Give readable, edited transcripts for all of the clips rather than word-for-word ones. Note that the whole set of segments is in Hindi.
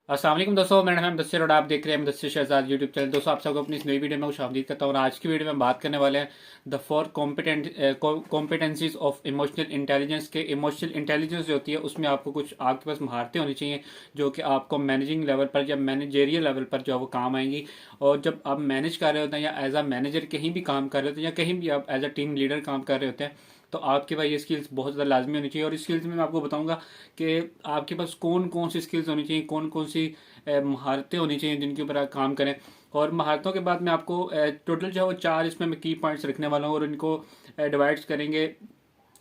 अस्सलाम वालेकुम दोस्तों, मेरा नाम मुदस्सिर और आप देख रहे हैं मुदस्सिर शहजाद यूट्यूब चैनल। दोस्तों, आप सबको अपनी इस नई वीडियो में खुशामदीद करता हूँ और आज की वीडियो में बात करने वाले हैं the four competencies of emotional intelligence के। इमोशनल इंटेलिजेंस जो होती है उसमें आपको कुछ आपके पास महारतें होनी चाहिए जो कि आपको मैनेजिंग लेवल पर या मैनेजेरियल लेवल पर जो है वो काम आएंगी। और जब आप मैनेज कर रहे होते हैं या एज अ मैनेजर कहीं भी काम कर रहे होते हैं या कहीं भी आप एज अ टीम लीडर काम कर रहे होते हैं, तो आपके पास ये स्किल्स बहुत ज़्यादा लाजमी होनी चाहिए। और इस स्किल्स में मैं आपको बताऊंगा कि आपके पास कौन कौन सी स्किल्स होनी चाहिए, कौन कौन सी महारतें होनी चाहिए जिनके ऊपर आप काम करें। और महारतों के बाद मैं आपको टोटल जो है वो चार इसमें मैं की पॉइंट्स रखने वाला हूँ और इनको डिवाइड करेंगे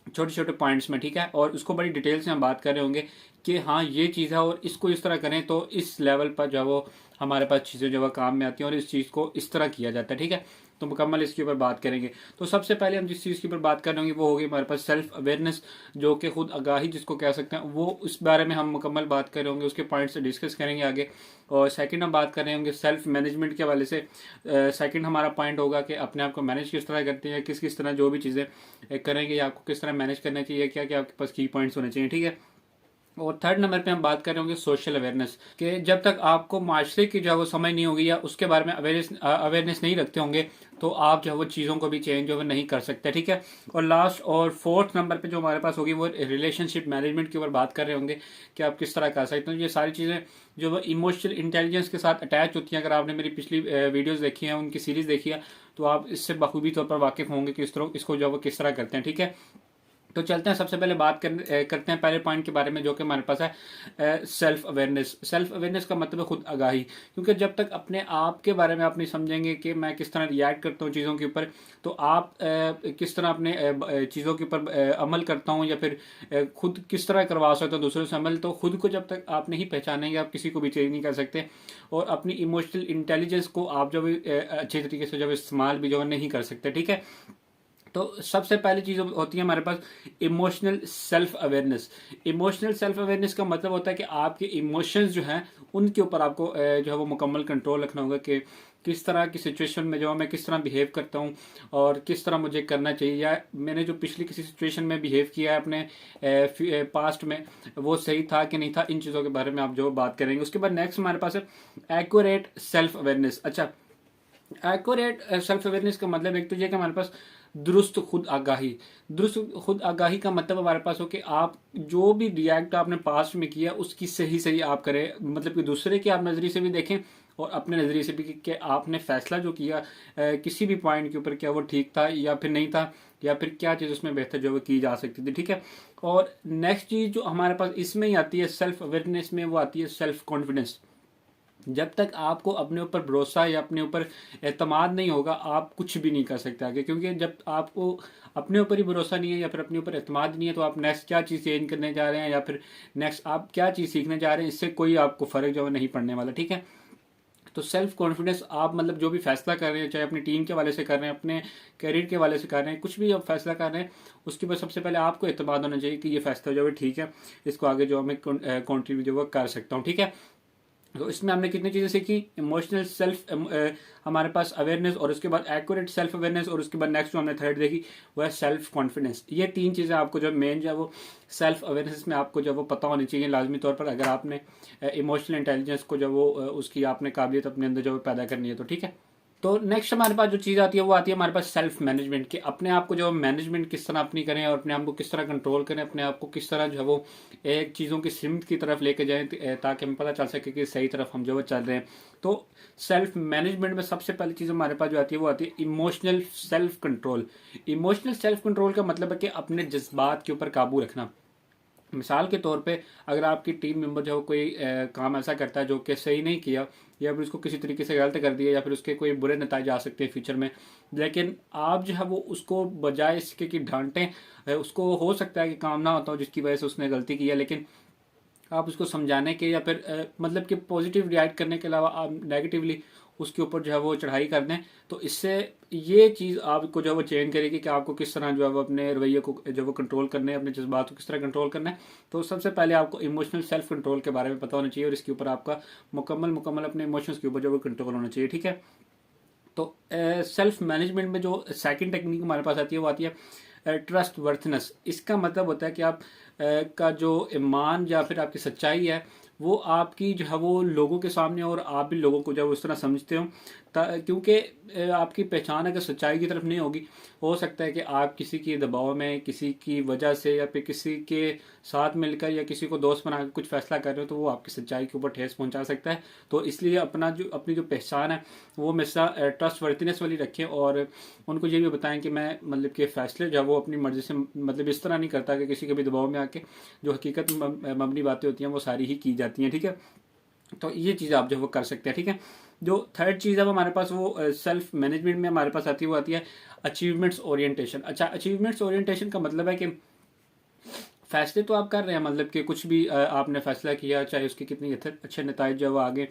छोटे छोटे पॉइंट्स में, ठीक है। और उसको बड़ी डिटेल से हम बात कर रहे होंगे कि हाँ ये चीज़ है और इसको इस तरह करें तो इस लेवल पर जो है वो हमारे पास चीज़ें जो है काम में आती हैं और इस चीज़ को इस तरह किया जाता है, ठीक है। तो मुकम्मल इसके ऊपर बात करेंगे। तो सबसे पहले हम जिस चीज़ के ऊपर बात कर रहे होंगे वो होगी हमारे पास सेल्फ अवेयरनेस, जो कि खुद आगाही जिसको कह सकते हैं, वो उस बारे में हम मुकम्मल बात कर रहे होंगे, उसके पॉइंट से डिस्कस करेंगे आगे। और सेकंड हम बात कर रहे होंगे सेल्फ मैनेजमेंट के हवाले से। सेकंड हमारा पॉइंट होगा कि अपने आप को मैनेज किस तरह करते हैं, किस किस तरह जो भी चीज़ें करेंगे या आपको किस तरह मैनेज करना चाहिए, क्या क्या आपके पास की पॉइंट्स होने चाहिए, ठीक है। और थर्ड नंबर पे हम बात कर रहे होंगे सोशल अवेयरनेस कि जब तक आपको माशरे की जो है वो समझ नहीं होगी या उसके बारे में अवेयरनेस नहीं रखते होंगे तो आप जो है वो चीज़ों को भी चेंज जो है नहीं कर सकते, ठीक है। और लास्ट और फोर्थ नंबर पे जो हमारे पास होगी वो रिलेशनशिप मैनेजमेंट के ऊपर बात कर रहे होंगे कि आप किस तरह कर सकते हैं। ये सारी चीज़ें जो वो इमोशनल इंटेलिजेंस के साथ अटैच होती हैं। अगर आपने मेरी पिछली वीडियोज़ देखी हैं, उनकी सीरीज़ देखी है, तो आप इससे बखूबी तौर पर वाकिफ़ होंगे कि इस तरह इसको जो है वो किस तरह करते हैं, ठीक है। तो चलते हैं, सबसे पहले बात करते हैं पहले पॉइंट के बारे में जो कि हमारे पास है सेल्फ अवेयरनेस। सेल्फ अवेयरनेस का मतलब है खुद आगाही, क्योंकि जब तक अपने आप के बारे में आप नहीं समझेंगे कि मैं किस तरह रिएक्ट करता हूँ चीज़ों के ऊपर, तो आप किस तरह अपने चीज़ों के ऊपर अमल करता हूँ या फिर खुद किस तरह करवा सकता हूँ दूसरों से अमल, तो खुद को जब तक आप नहीं पहचानेंगे आप किसी को भी चेंज नहीं कर सकते। और अपनी इमोशनल इंटेलिजेंस को आप जब अच्छे तरीके से जब इस्तेमाल भी जो है नहीं कर सकते, ठीक है। तो सबसे पहली चीज़ होती है हमारे पास emotional self awareness. Emotional self awareness का मतलब होता है कि आपके इमोशंस जो हैं उनके ऊपर आपको जो है वो मुकम्मल कंट्रोल रखना होगा कि किस तरह की सिचुएशन में जो मैं किस तरह बिहेव करता हूँ और किस तरह मुझे करना चाहिए, या मैंने जो पिछली किसी सिचुएशन में बिहेव किया है अपने पास्ट में वो सही था कि नहीं था। इन चीज़ों के बारे में आप जो बात करेंगे। उसके बाद नेक्स्ट हमारे पास है एक्यूरेट सेल्फ अवेयरनेस। अच्छा, एक्यूरेट सेल्फ अवेयरनेस का मतलब एक तो ये कि हमारे पास दुरुस्त खुद आगाही। दुरुस्त खुद आगाही का मतलब हमारे पास हो कि आप जो भी रिएक्ट आपने पास्ट में किया उसकी सही सही आप करें, मतलब कि दूसरे के आप नज़रिए से भी देखें और अपने नज़रिए से भी कि आपने फैसला जो किया किसी भी पॉइंट के ऊपर क्या वो ठीक था या फिर नहीं था, या फिर क्या चीज़ उसमें बेहतर जो वो की जा सकती थी, ठीक है। और नेक्स्ट चीज़ जो हमारे पास इसमें ही आती है सेल्फ अवेयरनेस में, वो आती है सेल्फ कॉन्फिडेंस। जब तक आपको अपने ऊपर भरोसा या अपने ऊपर एतमाद नहीं होगा आप कुछ भी नहीं कर सकते आगे, क्योंकि जब आपको अपने ऊपर ही भरोसा नहीं है या फिर अपने ऊपर एतमाद नहीं है तो आप नेक्स्ट क्या चीज़ चेंज करने जा रहे हैं या फिर नेक्स्ट आप क्या चीज़ सीखने जा रहे हैं, इससे कोई आपको फ़र्क जो है नहीं पड़ने वाला, ठीक है। तो सेल्फ कॉन्फिडेंस आप मतलब जो भी फैसला कर रहे हैं, चाहे अपनी टीम के वाले से कर रहे हैं, अपने करियर के वाले से कर रहे हैं, कुछ भी आप फैसला कर रहे हैं, उसके बाद सबसे पहले आपको एतमाद होना चाहिए कि ये फैसला जो है ठीक है, इसको आगे जो मैं कंट्रीब्यूट जो है कर सकता हूँ, ठीक है। तो इसमें हमने कितनी चीज़ें सीखी, इमोशनल सेल्फ हमारे पास अवेयरनेस, और उसके बाद एक्यूरेट सेल्फ अवेयरनेस, और उसके बाद नेक्स्ट जो हमने थर्ड देखी वो है सेल्फ कॉन्फिडेंस। ये तीन चीज़ें आपको जो मेन जो है वो सेल्फ अवेयरनेस में आपको जो वो पता होनी चाहिए लाजमी तौर पर, अगर आपने इमोशनल इंटेलिजेंस को जो वो उसकी आपने काबिलियत अपने अंदर जो पैदा करनी है, तो ठीक है। तो नेक्स्ट हमारे पास जो चीज़ आती है वो आती है हमारे पास सेल्फ मैनेजमेंट की। अपने आप को जो मैनेजमेंट किस तरह अपनी करें और अपने आप को किस तरह कंट्रोल करें, अपने आप को किस तरह जो है वो एक चीज़ों की सिमत की तरफ लेके जाएं ताकि हमें पता चल सके कि सही तरफ हम जो है चल रहे हैं। तो सेल्फ मैनेजमेंट में सबसे पहली चीज़ हमारे पास जो आती है वो आती है emotional self control. Emotional self control का मतलब है कि अपने जज्बात के ऊपर काबू रखना। मिसाल के तौर पे अगर आपकी टीम मेंबर जो कोई काम ऐसा करता है जो कि सही नहीं किया या फिर उसको किसी तरीके से गलत कर दिया या फिर उसके कोई बुरे नतीजे आ सकते हैं फ्यूचर में, लेकिन आप जो है वो उसको बजाय इसके कि डांटें, उसको हो सकता है कि काम ना होता हो जिसकी वजह से उसने गलती की है, लेकिन आप उसको समझाने के या फिर मतलब कि पॉजिटिव रिएक्ट करने के अलावा आप नेगेटिवली उसके ऊपर जो है वो चढ़ाई कर दें, तो इससे ये चीज़ आपको जो है वो चेंज करेगी कि आपको किस तरह जो है वो अपने रवैये को जो वो कंट्रोल करना है, अपने जज्बात को किस तरह कंट्रोल करना है। तो सबसे पहले आपको इमोशनल सेल्फ कंट्रोल के बारे में पता होना चाहिए और इसके ऊपर आपका मुकम्मल अपने इमोशंस के ऊपर जो वो कंट्रोल होना चाहिए, ठीक है। तो सेल्फ मैनेजमेंट में जो सेकंड टेक्निक हमारे पास आती है वो आती है ट्रस्ट वर्थनेस। इसका मतलब होता है कि आप का जो ईमान या फिर आपकी सच्चाई है वो आपकी जो है वो लोगों के सामने, और आप भी लोगों को जब उस तरह समझते हो, क्योंकि आपकी पहचान अगर सच्चाई की तरफ नहीं होगी, हो सकता है कि आप किसी के दबाव में, किसी की वजह से, या फिर किसी के साथ मिलकर या किसी को दोस्त बना कर कुछ फैसला कर रहे हो, तो वो आपकी सच्चाई के ऊपर ठेस पहुंचा सकता है। तो इसलिए अपनी जो पहचान है वो हमेशा ट्रस्ट वर्थिनेस वाली रखें, और उनको ये भी बताएं कि मैं मतलब कि फ़ैसले जो है वो अपनी मर्ज़ी से मतलब इस तरह नहीं करता कि किसी के भी दबाव में आके जो हकीकत मबनी बातें होती हैं वो सारी ही की जाती हैं, ठीक है। तो ये चीज़ आप जो वो कर सकते हैं, ठीक है। जो थर्ड चीज़ है वो हमारे पास वो सेल्फ मैनेजमेंट में हमारे पास आती है, वो आती है अचीवमेंट्स ओरिएंटेशन। अच्छा, अचीवमेंट्स ओरिएंटेशन का मतलब है कि फैसले तो आप कर रहे हैं, मतलब कि कुछ भी आपने फैसला किया, चाहे उसके कितने अच्छे नतीजे जो वो आगे,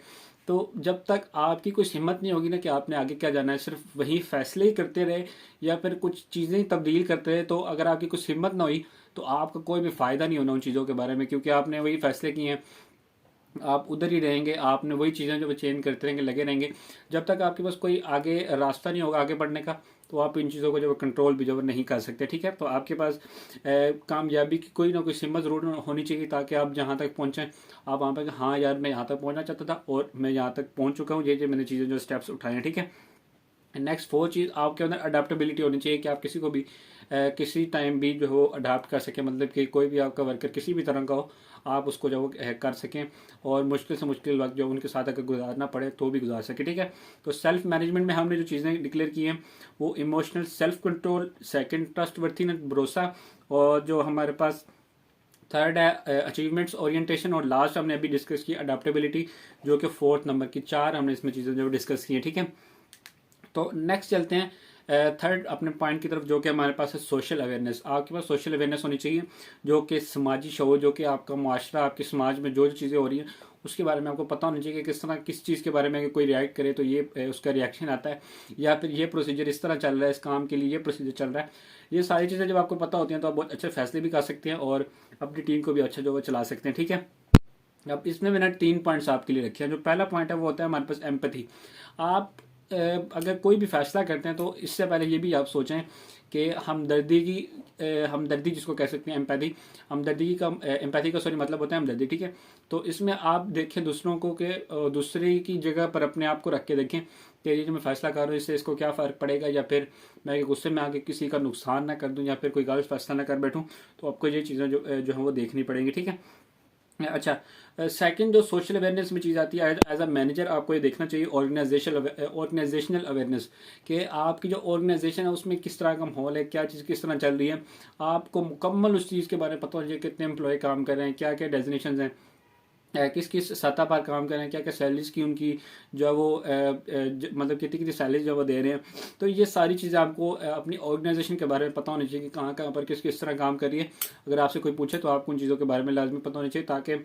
तो जब तक आपकी कोई हिम्मत नहीं होगी ना कि आपने आगे क्या जाना है, सिर्फ वही फैसले ही करते रहे या फिर कुछ चीज़ें तब्दील करते रहे, तो अगर आपकी कुछ हिम्मत ना हुई तो आपका कोई भी फ़ायदा नहीं होना उन चीज़ों के बारे में, क्योंकि आपने वही फैसले किए हैं, आप उधर ही रहेंगे, आपने वही चीज़ें जो चेंज करते रहेंगे, लगे रहेंगे। जब तक आपके पास कोई आगे रास्ता नहीं होगा आगे बढ़ने का, तो आप इन चीज़ों को जो कंट्रोल भी जो नहीं कर सकते, ठीक है। तो आपके पास कामयाबी की कोई ना कोई सिमत ज़रूर होनी चाहिए, ताकि आप जहाँ तक पहुँचें आप वहाँ पर हाँ यार मैं यहाँ तक पहुँचना चाहता था और मैं यहाँ तक पहुँच चुका हूँ, ये मैंने चीज़ें जो स्टेप्स उठाए हैं, ठीक है। नेक्स्ट फोर चीज़, आपके अंदर अडेप्टेबिलिटी होनी चाहिए कि आप किसी को भी किसी टाइम भी जो हो अडाप्ट कर सकें, मतलब कि कोई भी आपका वर्कर किसी भी तरह का हो, आप उसको जो कर सकें, और मुश्किल से मुश्किल वक्त जो उनके साथ अगर गुजारना पड़े तो भी गुजार सके, ठीक है। तो सेल्फ मैनेजमेंट में हमने जो चीज़ें डिक्लेयर की हैं वो emotional self control, second trustworthiness भरोसा, और जो हमारे पास थर्ड है अचीवमेंट्स ओरिएंटेशन, और लास्ट हमने अभी डिस्कस की अडेप्टेबिलिटी, जो कि फोर्थ नंबर की। चार हमने इसमें चीज़ें जो डिस्कस की हैं, ठीक है। तो नेक्स्ट चलते हैं थर्ड अपने पॉइंट की तरफ, जो कि हमारे पास है सोशल अवेयरनेस। आपके पास सोशल अवेयरनेस होनी चाहिए, जो कि समाजी शो, जो कि आपका माशरा, आपके समाज में जो चीज़ें हो रही हैं उसके बारे में आपको पता होना चाहिए कि किस तरह किस चीज़ के बारे में कोई रिएक्ट करे तो ये उसका रिएक्शन आता है, या फिर ये प्रोसीजर इस तरह चल रहा है, इस काम के लिए ये प्रोसीजर चल रहा है। ये सारी चीज़ें जब आपको पता होती हैं तो आप बहुत अच्छे फैसले भी कर सकते हैं और अपनी टीम को भी अच्छा जो वो चला सकते हैं, ठीक है। अब इसमें मैंने 3 पॉइंट्स आपके लिए रखे हैं। जो पहला पॉइंट है वो होता है हमारे पास एम्पैथी। आप अगर कोई भी फैसला करते हैं तो इससे पहले ये भी आप सोचें कि हमदर्दी जिसको कह सकते हैं एम्पैथी, एम्पैथी का सॉरी मतलब होता है हमदर्दी, ठीक है। तो इसमें आप देखें दूसरों को कि दूसरे की जगह पर अपने आप को रख के देखें कि ये जो मैं फैसला कर रहा हूँ इससे इसको क्या फ़र्क पड़ेगा, या फिर मैं गुस्से में आके किसी का नुकसान ना कर दूँ या फिर कोई गलत फैसला ना कर बैठूँ। तो आपको ये चीज़ें जो है वो देखनी पड़ेंगी, ठीक है। अच्छा, सेकंड जो सोशल अवेयरनेस में चीज़ आती है, एज अ मैनेजर आपको ये देखना चाहिए ऑर्गेनाइजेशनल अवेयरनेस, कि आपकी जो ऑर्गेनाइजेशन है उसमें किस तरह का माहौल है, क्या चीज़ किस तरह चल रही है। आपको मुकम्मल उस चीज़ के बारे में पता होना चाहिए, कितने एम्प्लॉय काम कर रहे हैं, क्या क्या डेजिग्नेशन हैं, किस किस सतह पर काम कर रहे हैं, क्या क्या सैलरीज की उनकी जो है वो मतलब कितनी कितनी सैलरी जो वो दे रहे हैं। तो ये सारी चीज़ें आपको अपनी ऑर्गेनाइजेशन के बारे में पता होनी चाहिए कि कहाँ कहाँ पर किस किस तरह काम कर रही है। अगर आपसे कोई पूछे तो आपको उन चीज़ों के बारे में लाजमी पता होना चाहिए, ताकि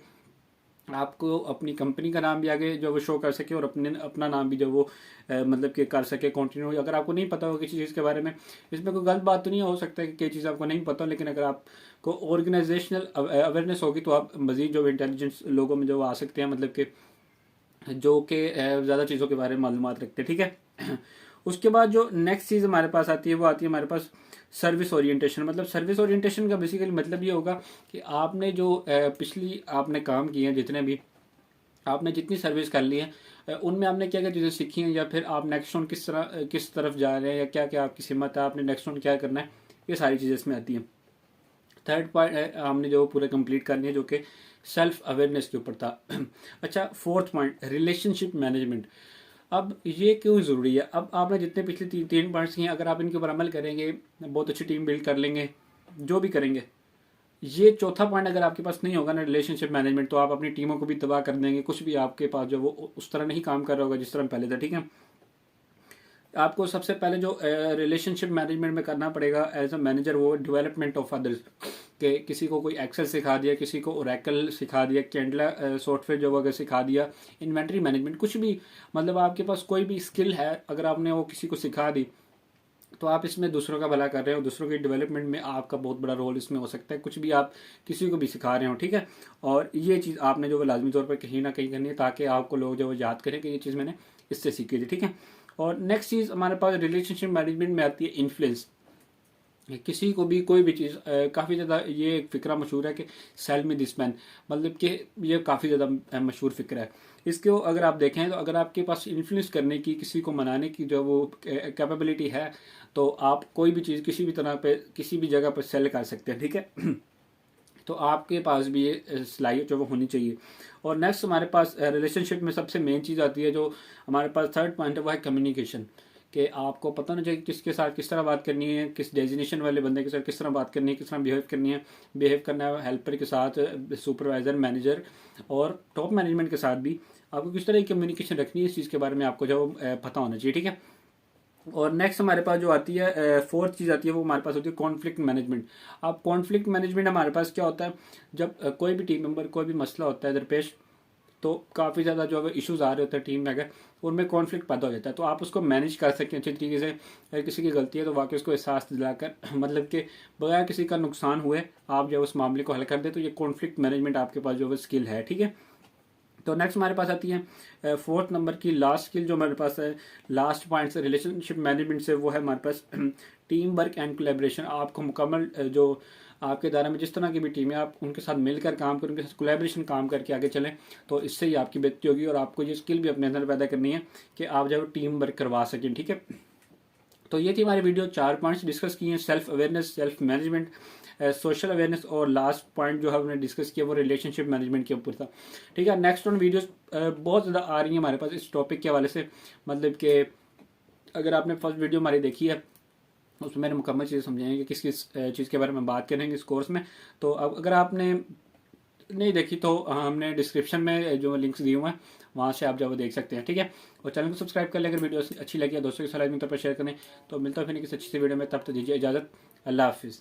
आपको अपनी कंपनी का नाम भी आगे जो वो शो कर सके और अपना नाम भी जो वो मतलब कि कर सके कंटिन्यू। अगर आपको नहीं पता हो किसी चीज़ के बारे में, इसमें कोई गलत बात तो नहीं हो सकता है कि कई चीज़ आपको नहीं पता, लेकिन अगर आपको ऑर्गेनाइजेशनल अवेयरनेस होगी तो आप मज़ीद जो इंटेलिजेंस लोगों में जो आ सकते हैं, मतलब कि जो कि ज़्यादा चीज़ों के बारे में मालूमात रखते हैं, ठीक है। उसके बाद जो नेक्स्ट चीज़ हमारे पास आती है वो आती है हमारे पास सर्विस ओरिएंटेशन। मतलब सर्विस ओरिएंटेशन का बेसिकली मतलब ये होगा कि आपने जो पिछली आपने काम किए हैं, जितने भी आपने जितनी सर्विस कर ली है उनमें आपने क्या क्या चीज़ें सीखी हैं, या फिर आप नेक्स्ट राउंड किस तरफ जा रहे हैं, या क्या क्या आपकी हिम्मत है, आपने नेक्स्ट राउंड क्या करना है, ये सारी चीज़ें इसमें आती हैं। थर्ड पॉइंट हमने जो पूरा कंप्लीट करनी है, जो कि सेल्फ अवेयरनेस के ऊपर था। अच्छा, फोर्थ पॉइंट रिलेशनशिप मैनेजमेंट। अब ये क्यों ज़रूरी है? अब आपने जितने पिछले तीन पॉइंट्स किए हैं, अगर आप इनके ऊपर अमल करेंगे, बहुत अच्छी टीम बिल्ड कर लेंगे, जो भी करेंगे, ये चौथा पॉइंट अगर आपके पास नहीं होगा ना, रिलेशनशिप मैनेजमेंट, तो आप अपनी टीमों को भी तबाह कर देंगे। कुछ भी आपके पास जो वो उस तरह नहीं काम कर रहा होगा जिस तरह पहले था, ठीक है। आपको सबसे पहले जो रिलेशनशिप मैनेजमेंट में करना पड़ेगा एज अ मैनेजर, वो डेवलपमेंट ऑफ अदर्स, कि किसी को कोई एक्सेल सिखा दिया, किसी को ओरेकल सिखा दिया, कैंडला सॉफ्टवेयर जो अगर सिखा दिया, इन्वेंट्री मैनेजमेंट, कुछ भी, मतलब आपके पास कोई भी स्किल है अगर आपने वो किसी को सिखा दी, तो आप इसमें दूसरों का भला कर रहे हो, दूसरों के डेवलपमेंट में आपका बहुत बड़ा रोल इसमें हो सकता है। कुछ भी आप किसी को भी सिखा रहे हो, ठीक है। और ये चीज़ आपने जो लाजमी तौर पर कहीं ना कहीं करनी है, ताकि आपको लोग जो याद करें कि ये चीज़ मैंने इससे सीखी थी, ठीक है। और नेक्स्ट चीज़ हमारे पास रिलेशनशिप मैनेजमेंट में आती है इन्फ्लुएंस। किसी को भी कोई भी चीज़ काफ़ी ज़्यादा ये एक फ़िक्रा मशहूर है कि सेल मी दिस मैन, मतलब कि ये काफ़ी ज़्यादा मशहूर फ़िक्रा है। इसको अगर आप देखें तो अगर आपके पास इन्फ्लुएंस करने की, किसी को मनाने की जो वो कैपेबिलिटी है, तो आप कोई भी चीज़ किसी भी तरह पे किसी भी जगह पर सेल कर सकते हैं, ठीक है। तो आपके पास भी ये सलाहियत जो वो होनी चाहिए। और नेक्स्ट हमारे पास रिलेशनशिप में सबसे मेन चीज़ आती है, जो हमारे पास थर्ड पॉइंट है, वो है कम्युनिकेशन। कि आपको पता होना चाहिए किसके साथ किस तरह बात करनी है, किस डेजिनेशन वाले बंदे के साथ किस तरह बात करनी है, किस तरह बिहेव करना है हेल्पर के साथ, सुपरवाइज़र, मैनेजर और टॉप मैनेजमेंट के साथ भी आपको किस तरह की कम्युनिकेशन रखनी है, इस चीज़ के बारे में आपको जो पता होना चाहिए, ठीक है। और नेक्स्ट हमारे पास जो आती है फोर्थ चीज़ आती है, वो हमारे पास होती है कॉन्फ्लिक्ट मैनेजमेंट। अब कॉन्फ्लिक्ट मैनेजमेंट हमारे पास क्या होता है, जब कोई भी टीम मेंबर, कोई भी मसला होता है दरपेश, तो काफ़ी ज़्यादा जो है इश्यूज आ रहे होते हैं टीम में, अगर उनमें कॉन्फ्लिक्ट पैदा हो जाता है, तो आप उसको मैनेज कर सकते हैं अच्छी तरीके से। अगर किसी की गलती है तो वाकई उसको एहसास दिलाकर मतलब कि बगैर किसी का नुकसान हुए आप जो उस मामले को हल कर दे, तो ये कॉन्फ्लिक्ट मैनेजमेंट आपके पास जो है स्किल है, ठीक है। तो नेक्स्ट हमारे पास आती है फोर्थ नंबर की लास्ट स्किल, जो हमारे पास है लास्ट पॉइंट से रिलेशनशिप मैनेजमेंट से, वो है हमारे पास टीम वर्क एंड कोलैबोरेशन। आपको मुकम्मल जो आपके दायरे में जिस तरह की भी टीम है, आप उनके साथ मिलकर काम करें, उनके साथ कोलैबोरेशन काम करके आगे चलें, तो इससे ही आपकी बेहतरी होगी। और आपको ये स्किल भी अपने अंदर पैदा करनी है कि आप जो टीम वर्क करवा सकें, ठीक है। तो ये थी हमारी वीडियो, 4 पॉइंट्स डिस्कस किए हैं, self awareness, self management, social awareness, और लास्ट पॉइंट जो है हमने डिस्कस किया वो रिलेशनशिप मैनेजमेंट के ऊपर था, ठीक है। नेक्स्ट ऑन वीडियोस बहुत ज़्यादा आ रही हैं हमारे पास इस टॉपिक के हवाले से, मतलब कि अगर आपने फर्स्ट वीडियो हमारी देखी है, उसमें मैंने मुकम्मल चीज़ समझाएंगे कि किस किस चीज़ के बारे में बात करेंगे इस कोर्स में। तो अब अगर आपने नहीं देखी तो हमने डिस्क्रिप्शन में जो लिंक्स दिए हुए हैं, वहाँ से आप जब वो देख सकते हैं, ठीक है। और चैनल को सब्सक्राइब कर लें अगर वीडियो अच्छी लगी है, दोस्तों के साथ लाजमी तौर पर शेयर करें। तो मिलता है फिर किसी अच्छी सी वीडियो में, तब तक दीजिए इजाज़त, अल्लाह हाफिज़।